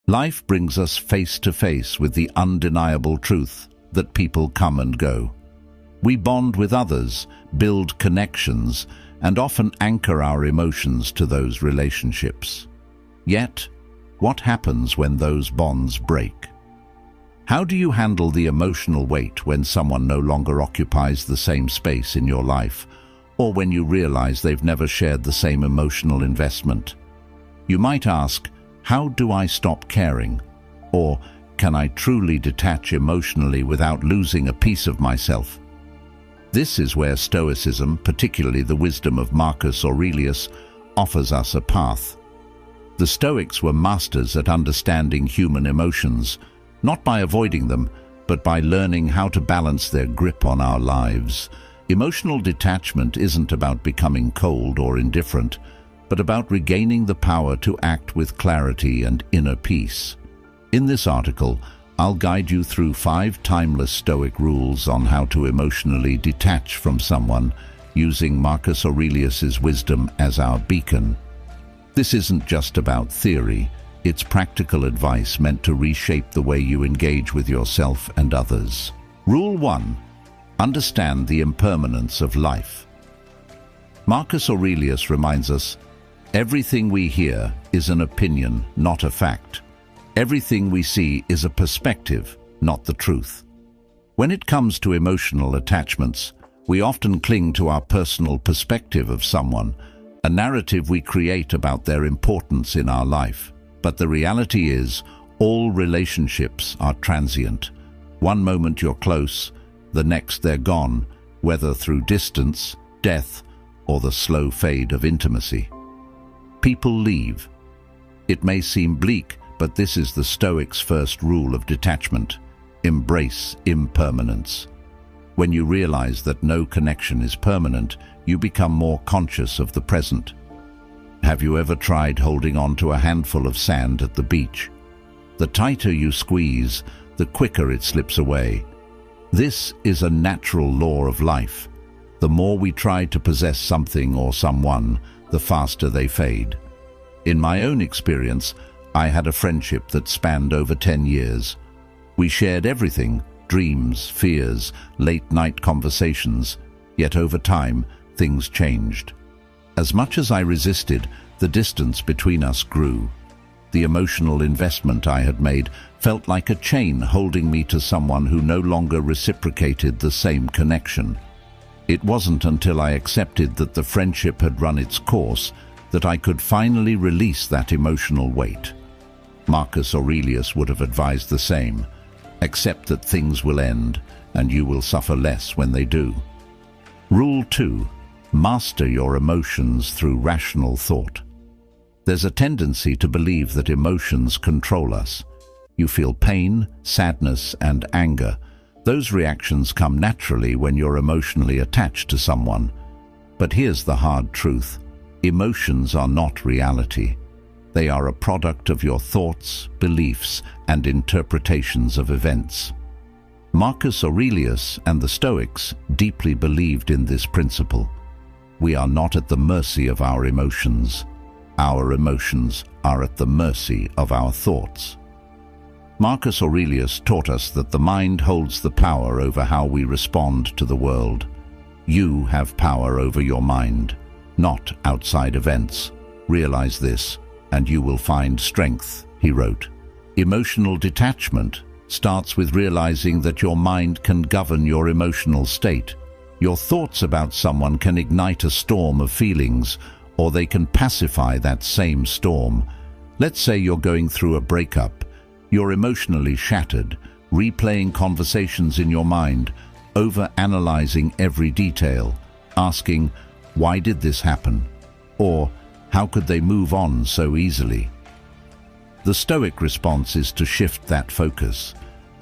Life brings us face to face with the undeniable truth that people come and go. We bond with others, build connections, and often anchor our emotions to those relationships. Yet, what happens when those bonds break? How do you handle the emotional weight when someone no longer occupies the same space in your life, or when you realize they've never shared the same emotional investment? You might ask, how do I stop caring? Or, can I truly detach emotionally without losing a piece of myself? This is where Stoicism, particularly the wisdom of Marcus Aurelius, offers us a path. The Stoics were masters at understanding human emotions, not by avoiding them, but by learning how to balance their grip on our lives. Emotional detachment isn't about becoming cold or indifferent, but about regaining the power to act with clarity and inner peace. In this article, I'll guide you through 5 timeless Stoic rules on how to emotionally detach from someone, using Marcus Aurelius's wisdom as our beacon. This isn't just about theory, it's practical advice meant to reshape the way you engage with yourself and others. Rule 1. Understand the impermanence of life. Marcus Aurelius reminds us, everything we hear is an opinion, not a fact. Everything we see is a perspective, not the truth. When it comes to emotional attachments, we often cling to our personal perspective of someone, a narrative we create about their importance in our life. But the reality is, all relationships are transient. One moment you're close, the next they're gone, whether through distance, death, or the slow fade of intimacy. People leave. It may seem bleak, but this is the Stoics' first rule of detachment. Embrace impermanence. When you realize that no connection is permanent, you become more conscious of the present. Have you ever tried holding on to a handful of sand at the beach? The tighter you squeeze, the quicker it slips away. This is a natural law of life. The more we try to possess something or someone, the faster they fade. In my own experience, I had a friendship that spanned over 10 years. We shared everything, dreams, fears, late-night conversations, yet over time, things changed. As much as I resisted, the distance between us grew. The emotional investment I had made felt like a chain holding me to someone who no longer reciprocated the same connection. It wasn't until I accepted that the friendship had run its course that I could finally release that emotional weight. Marcus Aurelius would have advised the same. Accept that things will end, and you will suffer less when they do. Rule 2. Master your emotions through rational thought. There's a tendency to believe that emotions control us. You feel pain, sadness, and anger. Those reactions come naturally when you're emotionally attached to someone. But here's the hard truth. Emotions are not reality. They are a product of your thoughts, beliefs, and interpretations of events. Marcus Aurelius and the Stoics deeply believed in this principle. We are not at the mercy of our emotions. Our emotions are at the mercy of our thoughts. Marcus Aurelius taught us that the mind holds the power over how we respond to the world. You have power over your mind, not outside events. Realize this, and you will find strength, he wrote. Emotional detachment starts with realizing that your mind can govern your emotional state. Your thoughts about someone can ignite a storm of feelings, or they can pacify that same storm. Let's say you're going through a breakup. You're emotionally shattered, replaying conversations in your mind, over-analyzing every detail, asking, why did this happen? Or, how could they move on so easily? The Stoic response is to shift that focus.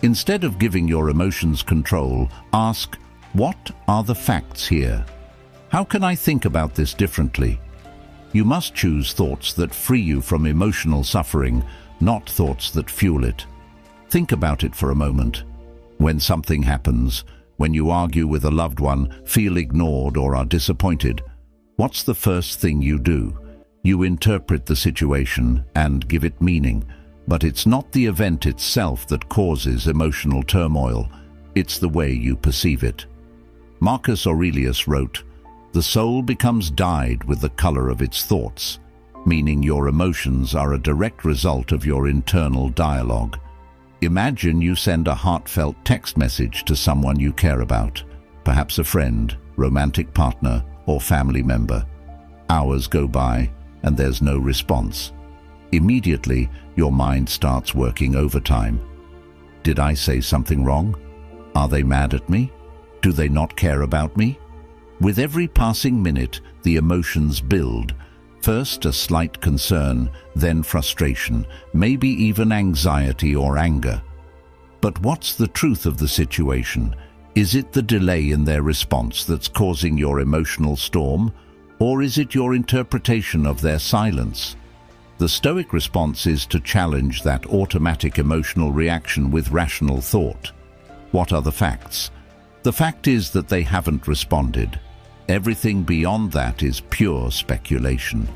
Instead of giving your emotions control, ask, what are the facts here? How can I think about this differently? You must choose thoughts that free you from emotional suffering, not thoughts that fuel it. Think about it for a moment. When something happens, when you argue with a loved one, feel ignored or are disappointed, what's the first thing you do? You interpret the situation and give it meaning. But it's not the event itself that causes emotional turmoil, it's the way you perceive it. Marcus Aurelius wrote, "The soul becomes dyed with the color of its thoughts," meaning your emotions are a direct result of your internal dialogue. Imagine you send a heartfelt text message to someone you care about, perhaps a friend, romantic partner, or family member. Hours go by, and there's no response. Immediately, your mind starts working overtime. Did I say something wrong? Are they mad at me? Do they not care about me? With every passing minute, the emotions build. First a slight concern, then frustration, maybe even anxiety or anger. But what's the truth of the situation? Is it the delay in their response that's causing your emotional storm, or is it your interpretation of their silence? The Stoic response is to challenge that automatic emotional reaction with rational thought. What are the facts? The fact is that they haven't responded. Everything beyond that is pure speculation.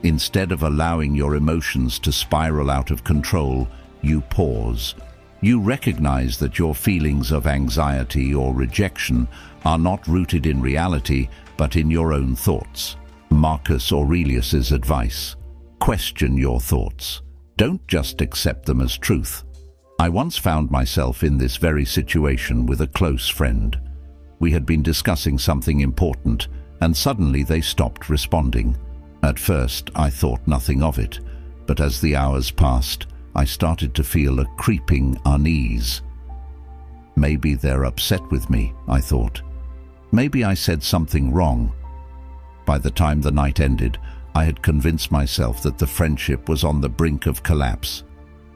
Instead of allowing your emotions to spiral out of control, you pause. You recognize that your feelings of anxiety or rejection are not rooted in reality, but in your own thoughts. Marcus Aurelius's advice: question your thoughts. Don't just accept them as truth. I once found myself in this very situation with a close friend. We had been discussing something important, and suddenly they stopped responding. At first, I thought nothing of it, but as the hours passed, I started to feel a creeping unease. Maybe they're upset with me, I thought. Maybe I said something wrong. By the time the night ended, I had convinced myself that the friendship was on the brink of collapse.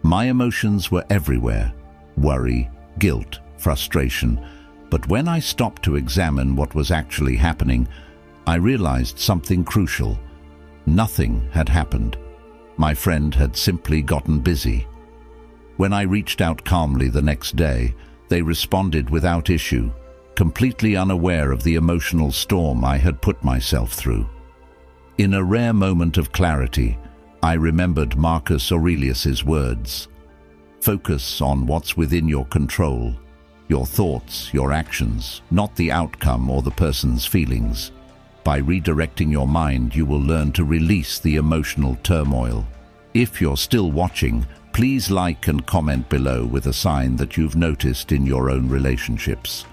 My emotions were everywhere: worry, guilt, frustration. But when I stopped to examine what was actually happening, I realized something crucial. Nothing had happened. My friend had simply gotten busy. When I reached out calmly the next day, they responded without issue, completely unaware of the emotional storm I had put myself through. In a rare moment of clarity, I remembered Marcus Aurelius's words: "Focus on what's within your control, your thoughts, your actions, not the outcome or the person's feelings. By redirecting your mind, you will learn to release the emotional turmoil." If you're still watching, please like and comment below with a sign that you've noticed in your own relationships.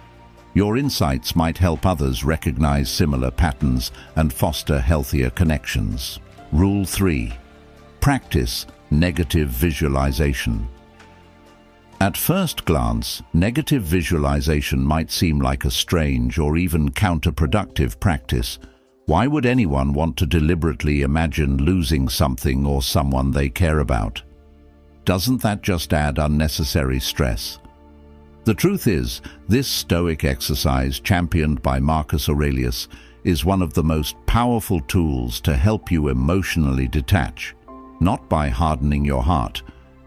Your insights might help others recognize similar patterns and foster healthier connections. Rule 3. Practice negative visualization. At first glance, negative visualization might seem like a strange or even counterproductive practice. Why would anyone want to deliberately imagine losing something or someone they care about? Doesn't that just add unnecessary stress? The truth is, this Stoic exercise, championed by Marcus Aurelius, is one of the most powerful tools to help you emotionally detach, not by hardening your heart,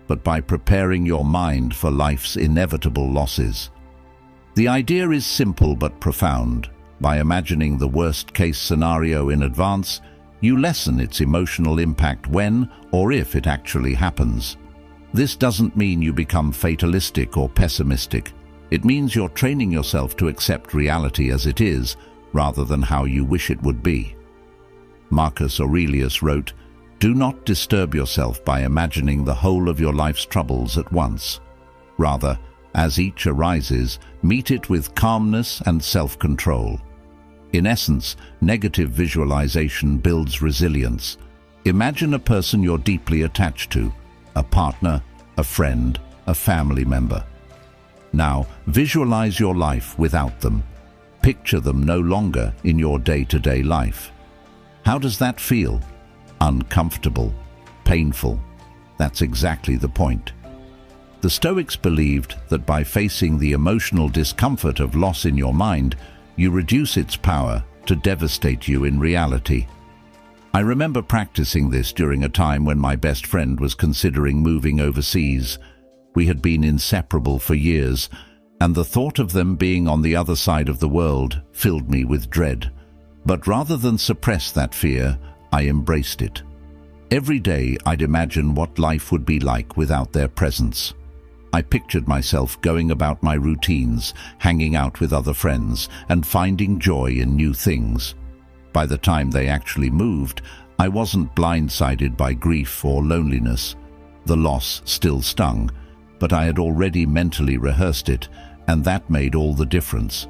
but by preparing your mind for life's inevitable losses. The idea is simple but profound. By imagining the worst-case scenario in advance, you lessen its emotional impact when or if it actually happens. This doesn't mean you become fatalistic or pessimistic. It means you're training yourself to accept reality as it is, rather than how you wish it would be. Marcus Aurelius wrote, "Do not disturb yourself by imagining the whole of your life's troubles at once. Rather, as each arises, meet it with calmness and self-control." In essence, negative visualization builds resilience. Imagine a person you're deeply attached to, a partner, a friend, a family member. Now, visualize your life without them. Picture them no longer in your day-to-day life. How does that feel? Uncomfortable, painful. That's exactly the point. The Stoics believed that by facing the emotional discomfort of loss in your mind, you reduce its power to devastate you in reality. I remember practicing this during a time when my best friend was considering moving overseas. We had been inseparable for years, and the thought of them being on the other side of the world filled me with dread. But rather than suppress that fear, I embraced it. Every day I'd imagine what life would be like without their presence. I pictured myself going about my routines, hanging out with other friends, and finding joy in new things. By the time they actually moved, I wasn't blindsided by grief or loneliness. The loss still stung, but I had already mentally rehearsed it, and that made all the difference.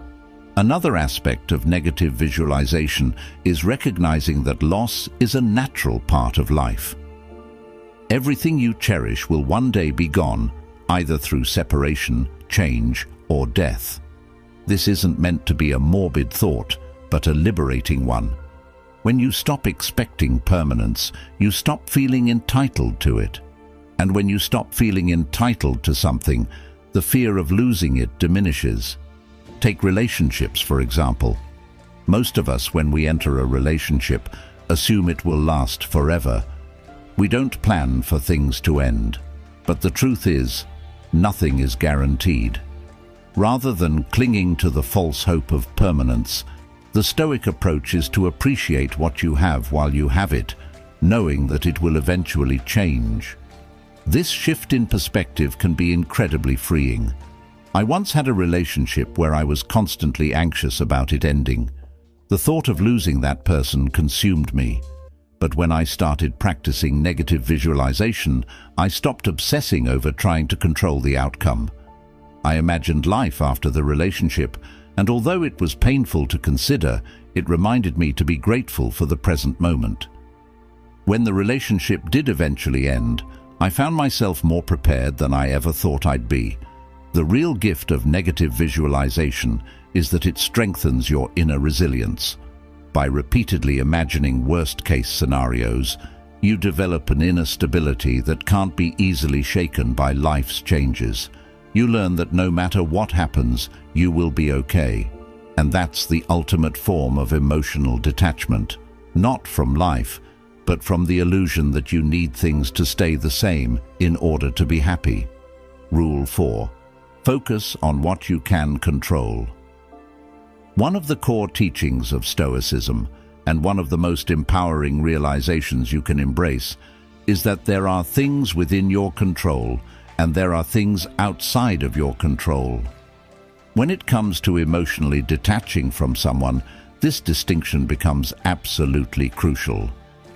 Another aspect of negative visualization is recognizing that loss is a natural part of life. Everything you cherish will one day be gone, either through separation, change, or death. This isn't meant to be a morbid thought, but a liberating one. When you stop expecting permanence, you stop feeling entitled to it. And when you stop feeling entitled to something, the fear of losing it diminishes. Take relationships, for example. Most of us, when we enter a relationship, assume it will last forever. We don't plan for things to end. But the truth is, nothing is guaranteed. Rather than clinging to the false hope of permanence, the Stoic approach is to appreciate what you have while you have it, knowing that it will eventually change. This shift in perspective can be incredibly freeing. I once had a relationship where I was constantly anxious about it ending. The thought of losing that person consumed me. But when I started practicing negative visualization, I stopped obsessing over trying to control the outcome. I imagined life after the relationship, and although it was painful to consider, it reminded me to be grateful for the present moment. When the relationship did eventually end, I found myself more prepared than I ever thought I'd be. The real gift of negative visualization is that it strengthens your inner resilience. By repeatedly imagining worst-case scenarios, you develop an inner stability that can't be easily shaken by life's changes. You learn that no matter what happens, you will be okay. And that's the ultimate form of emotional detachment, not from life, but from the illusion that you need things to stay the same in order to be happy. Rule 4. Focus on what you can control. One of the core teachings of Stoicism, and one of the most empowering realizations you can embrace, is that there are things within your control and there are things outside of your control. When it comes to emotionally detaching from someone, this distinction becomes absolutely crucial.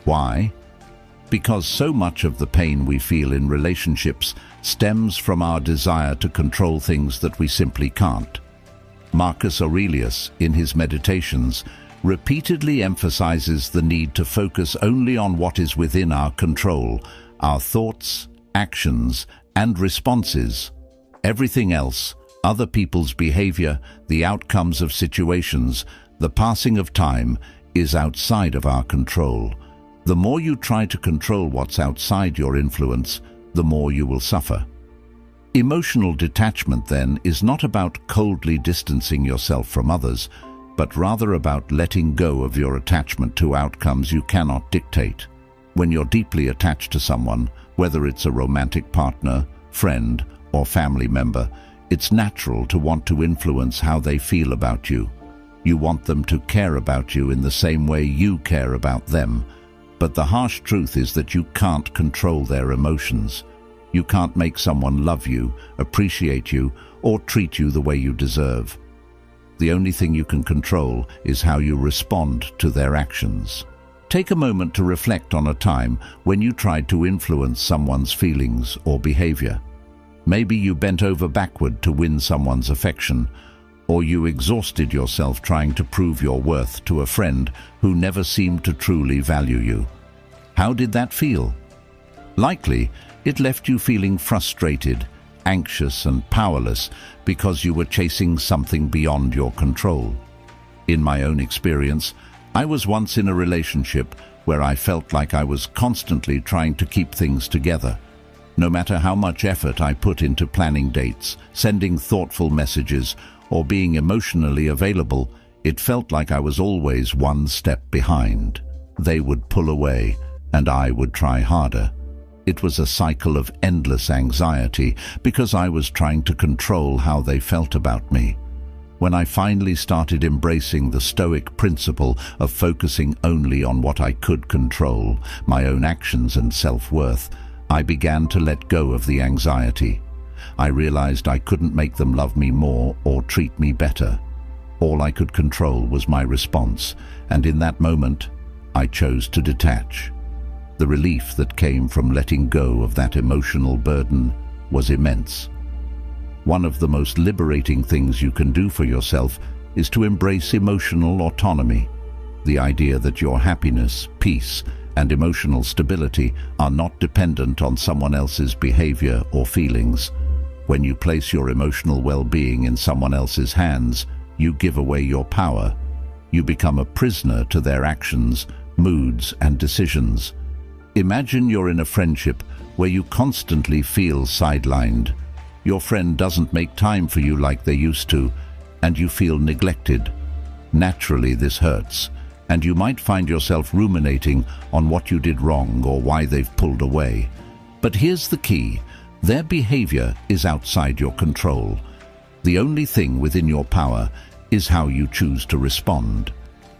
Why? Because so much of the pain we feel in relationships stems from our desire to control things that we simply can't. Marcus Aurelius, in his Meditations, repeatedly emphasizes the need to focus only on what is within our control, our thoughts, actions, and responses. Everything else, other people's behavior, the outcomes of situations, the passing of time, is outside of our control. The more you try to control what's outside your influence, the more you will suffer. Emotional detachment, then, is not about coldly distancing yourself from others, but rather about letting go of your attachment to outcomes you cannot dictate. When you're deeply attached to someone, whether it's a romantic partner, friend, or family member, it's natural to want to influence how they feel about you. You want them to care about you in the same way you care about them. But the harsh truth is that you can't control their emotions. You can't make someone love you, appreciate you, or treat you the way you deserve. The only thing you can control is how you respond to their actions. Take a moment to reflect on a time when you tried to influence someone's feelings or behavior. Maybe you bent over backward to win someone's affection, or you exhausted yourself trying to prove your worth to a friend who never seemed to truly value you. How did that feel? Likely, it left you feeling frustrated, anxious, and powerless because you were chasing something beyond your control. In my own experience, I was once in a relationship where I felt like I was constantly trying to keep things together. No matter how much effort I put into planning dates, sending thoughtful messages, or being emotionally available, it felt like I was always one step behind. They would pull away, and I would try harder. It was a cycle of endless anxiety because I was trying to control how they felt about me. When I finally started embracing the Stoic principle of focusing only on what I could control, my own actions and self-worth, I began to let go of the anxiety. I realized I couldn't make them love me more or treat me better. All I could control was my response, and in that moment, I chose to detach. The relief that came from letting go of that emotional burden was immense. One of the most liberating things you can do for yourself is to embrace emotional autonomy. The idea that your happiness, peace, and emotional stability are not dependent on someone else's behavior or feelings. When you place your emotional well-being in someone else's hands, you give away your power. You become a prisoner to their actions, moods, and decisions. Imagine you're in a friendship where you constantly feel sidelined. Your friend doesn't make time for you like they used to, and you feel neglected. Naturally, this hurts, and you might find yourself ruminating on what you did wrong or why they've pulled away. But here's the key: their behavior is outside your control. The only thing within your power is how you choose to respond.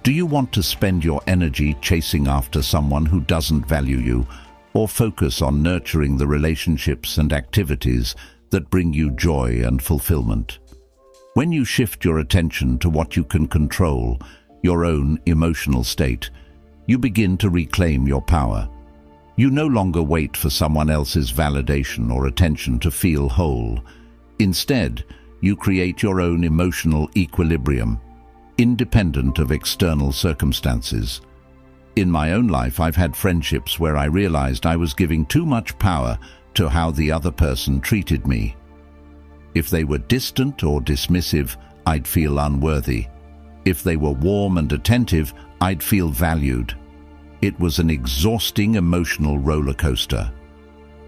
Do you want to spend your energy chasing after someone who doesn't value you, or focus on nurturing the relationships and activities that bring you joy and fulfillment? When you shift your attention to what you can control, your own emotional state, you begin to reclaim your power. You no longer wait for someone else's validation or attention to feel whole. Instead, you create your own emotional equilibrium, independent of external circumstances. In my own life, I've had friendships where I realized I was giving too much power to how the other person treated me. If they were distant or dismissive, I'd feel unworthy. If they were warm and attentive, I'd feel valued. It was an exhausting emotional roller coaster.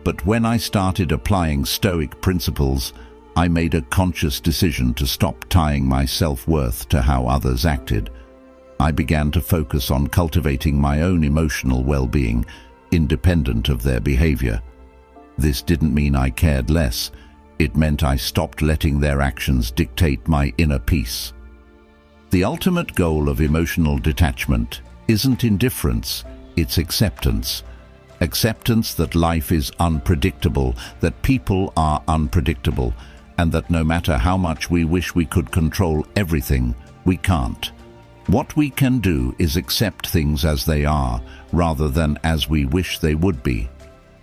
But when I started applying Stoic principles, I made a conscious decision to stop tying my self-worth to how others acted. I began to focus on cultivating my own emotional well-being, independent of their behavior. This didn't mean I cared less. It meant I stopped letting their actions dictate my inner peace. The ultimate goal of emotional detachment isn't indifference, it's acceptance. Acceptance that life is unpredictable, that people are unpredictable, and that no matter how much we wish we could control everything, we can't. What we can do is accept things as they are, rather than as we wish they would be.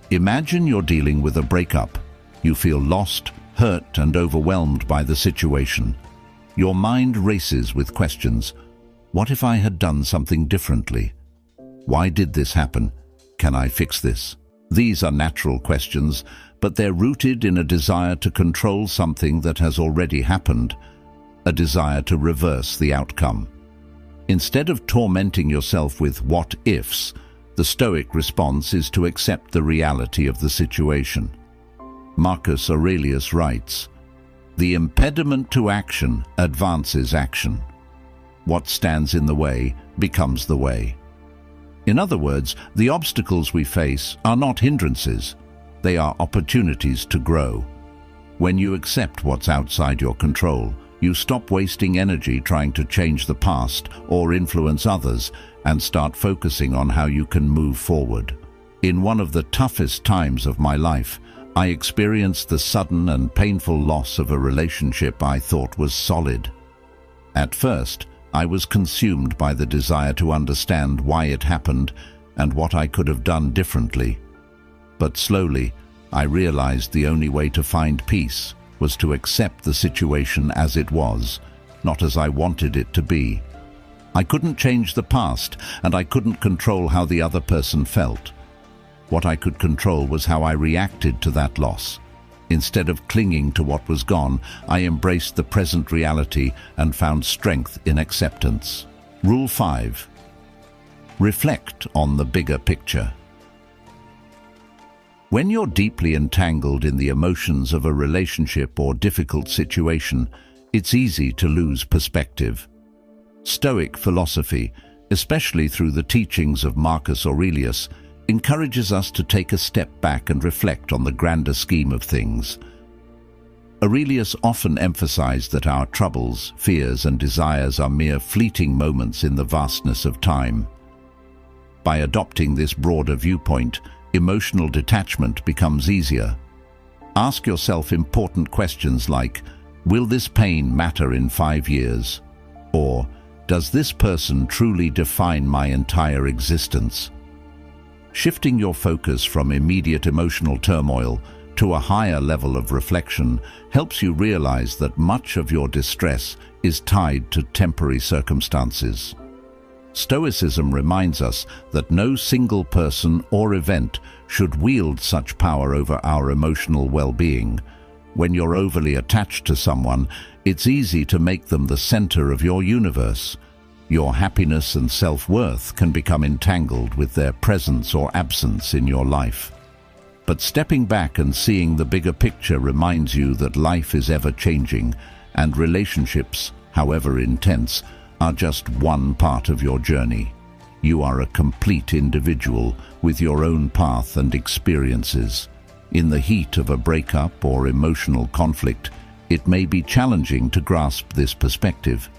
Imagine you're dealing with a breakup. You feel lost, hurt, and overwhelmed by the situation. Your mind races with questions. What if I had done something differently? Why did this happen? Can I fix this? These are natural questions, but they're rooted in a desire to control something that has already happened, a desire to reverse the outcome. Instead of tormenting yourself with what-ifs, the Stoic response is to accept the reality of the situation. Marcus Aurelius writes, "The impediment to action advances action. What stands in the way becomes the way." In other words, the obstacles we face are not hindrances. They are opportunities to grow. When you accept what's outside your control, you stop wasting energy trying to change the past or influence others and start focusing on how you can move forward. In one of the toughest times of my life, I experienced the sudden and painful loss of a relationship I thought was solid. At first, I was consumed by the desire to understand why it happened and what I could have done differently. But slowly, I realized the only way to find peace was to accept the situation as it was, not as I wanted it to be. I couldn't change the past, and I couldn't control how the other person felt. What I could control was how I reacted to that loss. Instead of clinging to what was gone, I embraced the present reality and found strength in acceptance. Rule 5. Reflect on the bigger picture. When you're deeply entangled in the emotions of a relationship or difficult situation, it's easy to lose perspective. Stoic philosophy, especially through the teachings of Marcus Aurelius, encourages us to take a step back and reflect on the grander scheme of things. Aurelius often emphasized that our troubles, fears, and desires are mere fleeting moments in the vastness of time. By adopting this broader viewpoint, emotional detachment becomes easier. Ask yourself important questions like, will this pain matter in 5 years? Or, does this person truly define my entire existence? Shifting your focus from immediate emotional turmoil to a higher level of reflection helps you realize that much of your distress is tied to temporary circumstances. Stoicism reminds us that no single person or event should wield such power over our emotional well-being. When you're overly attached to someone, it's easy to make them the center of your universe. Your happiness and self-worth can become entangled with their presence or absence in your life. But stepping back and seeing the bigger picture reminds you that life is ever-changing, and relationships, however intense, are just one part of your journey. You are a complete individual with your own path and experiences. In the heat of a breakup or emotional conflict, it may be challenging to grasp this perspective.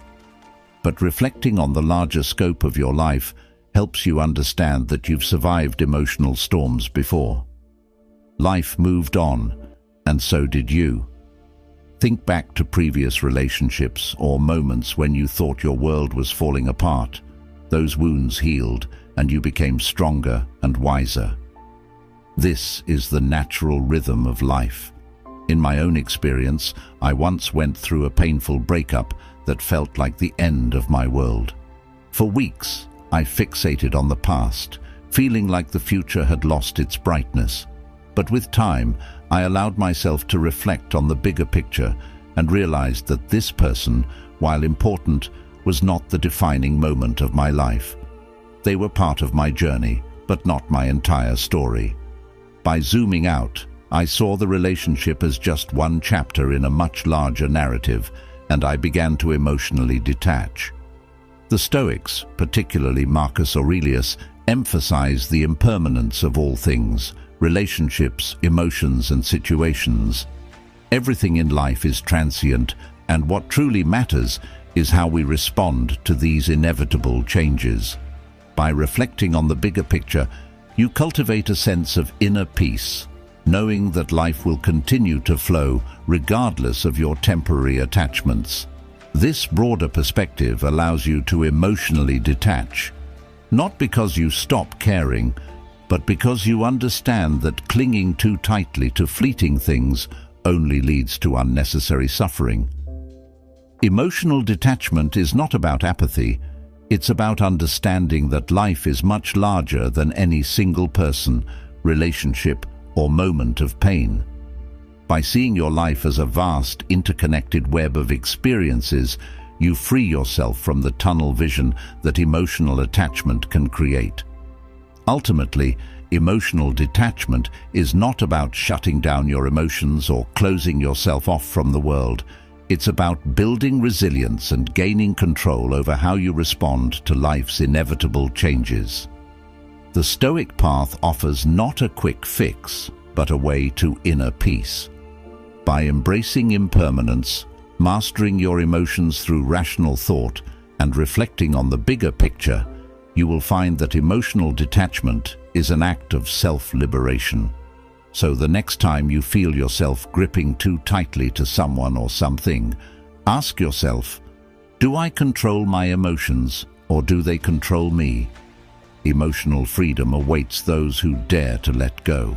But reflecting on the larger scope of your life helps you understand that you've survived emotional storms before. Life moved on, and so did you. Think back to previous relationships or moments when you thought your world was falling apart. Those wounds healed, and you became stronger and wiser. This is the natural rhythm of life. In my own experience, I once went through a painful breakup that felt like the end of my world. For weeks, I fixated on the past, feeling like the future had lost its brightness. But with time, I allowed myself to reflect on the bigger picture and realized that this person, while important, was not the defining moment of my life. They were part of my journey, but not my entire story. By zooming out, I saw the relationship as just one chapter in a much larger narrative, and I began to emotionally detach. The Stoics, particularly Marcus Aurelius, emphasized the impermanence of all things: relationships, emotions, and situations. Everything in life is transient, and what truly matters is how we respond to these inevitable changes. By reflecting on the bigger picture, you cultivate a sense of inner peace, knowing that life will continue to flow regardless of your temporary attachments. This broader perspective allows you to emotionally detach, not because you stop caring, but because you understand that clinging too tightly to fleeting things only leads to unnecessary suffering. Emotional detachment is not about apathy, it's about understanding that life is much larger than any single person, relationship, or moment of pain. By seeing your life as a vast, interconnected web of experiences, you free yourself from the tunnel vision that emotional attachment can create. Ultimately, emotional detachment is not about shutting down your emotions or closing yourself off from the world. It's about building resilience and gaining control over how you respond to life's inevitable changes. The Stoic path offers not a quick fix, but a way to inner peace. By embracing impermanence, mastering your emotions through rational thought, and reflecting on the bigger picture, you will find that emotional detachment is an act of self-liberation. So the next time you feel yourself gripping too tightly to someone or something, ask yourself, do I control my emotions or do they control me? Emotional freedom awaits those who dare to let go.